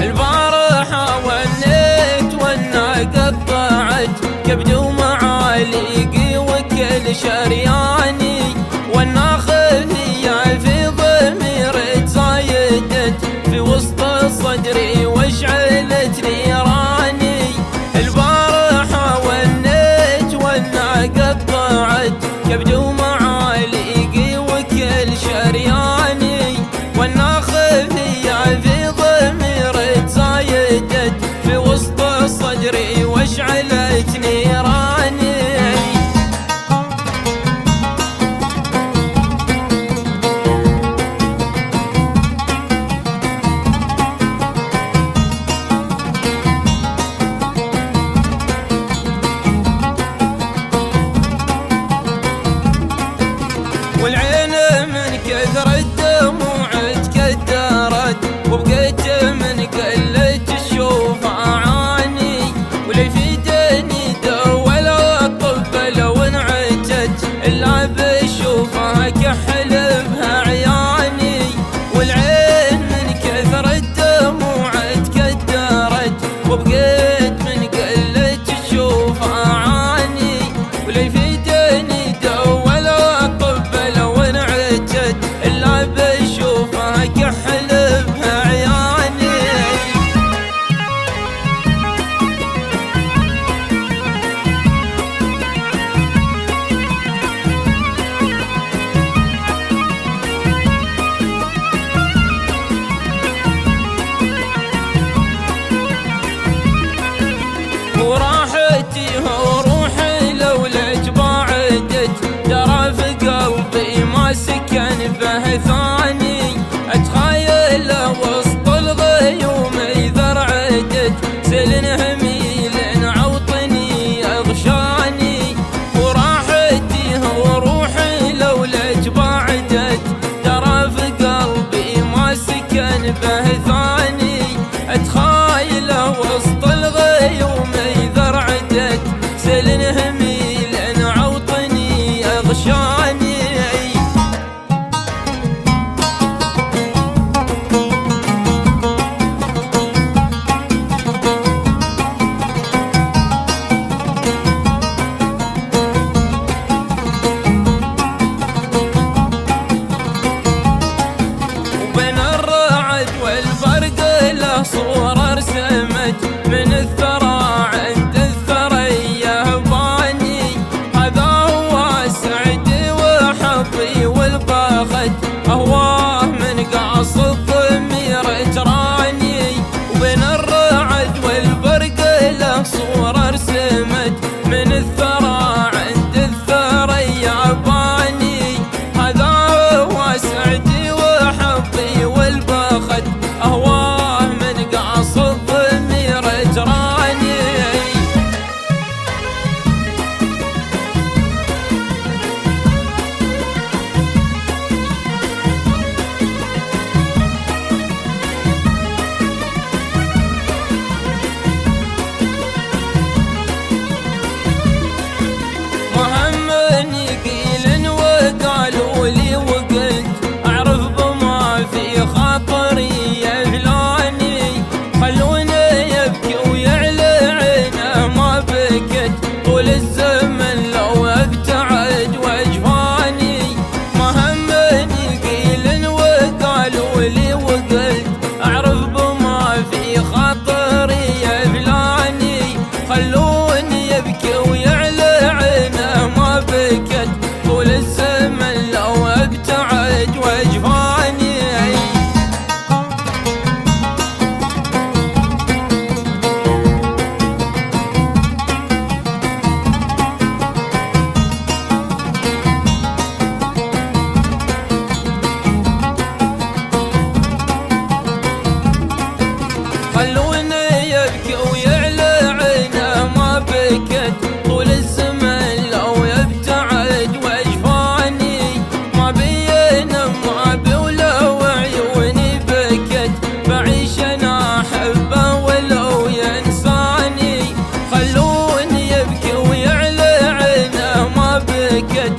البارحة ونيت والناقة قطعت كبد ومعاليقي وكل شرياني، والناخذية في ضميري تزايدت في وسط صدري واشعلت نيراني. البارحة ونيت والناقة قطعت كبد ومعاليقي وكل شرياني، والناخذية في ضميري تزايدت في وسط صدري واشعلت نيراني. والعين من كثر الدموع تكدرت وبقيت من قلة الشوف اعاني، ولا يفيدني دوا ولا طب لو انعجت الا بشوفها كحل بها عياني. والعين من كثر الدموع تكدرت وبقيت من قلة الشوف اعاني، ولا يفيدني دوا ولا طب لو انعجت الا بشوفها كحل بها عياني. وراحتي وروحي لولاك بعدت، ترى في قلبي ما سكن به ثاني، اتخيل وسط الغيوم اذا رعدت سل هميل عوطني اغشاني. وراحتي وروحي لولاك بعدت، ترى في قلبي ما سكن به ثاني، اتخيل وسط الغيوم اذا رعدت سل هميل عوطني اغشاني. وبين الرعد والبرق له صورة رسمت من الثرى عند الثريا باني، هذا هو سعدي وحظي والبخت اهواه من قاص الضمير تراني. وبين الرعد والبرق له صورة رسمت من الثرى عند الثريا باني، هذا هو سعدي وحظي والبخت اهواه من قاص الضمير تراني. وهمني قيل وقالوا لي وقلت اعرف بما في خاطري يهلاني، خلوني يبكي ويعلى عينه ما بكت طول الزمن لو ابتعد وجفاني. ما همني قيل وقالوا لي وقلت اعرف بما في خاطري يهلاني، خلوني يبكي ويعلى عينه ما بكت طول الزمن لو ابتعد وجفاني. خلوني يبكي ويعلى عينه ما بكت طول الزمن لو يبتعد وجفاني، ما بينام ما بولو عيوني بكت بعيش انا احبه ولو ينساني. خلوني يبكي ويعلى عينه ما بكت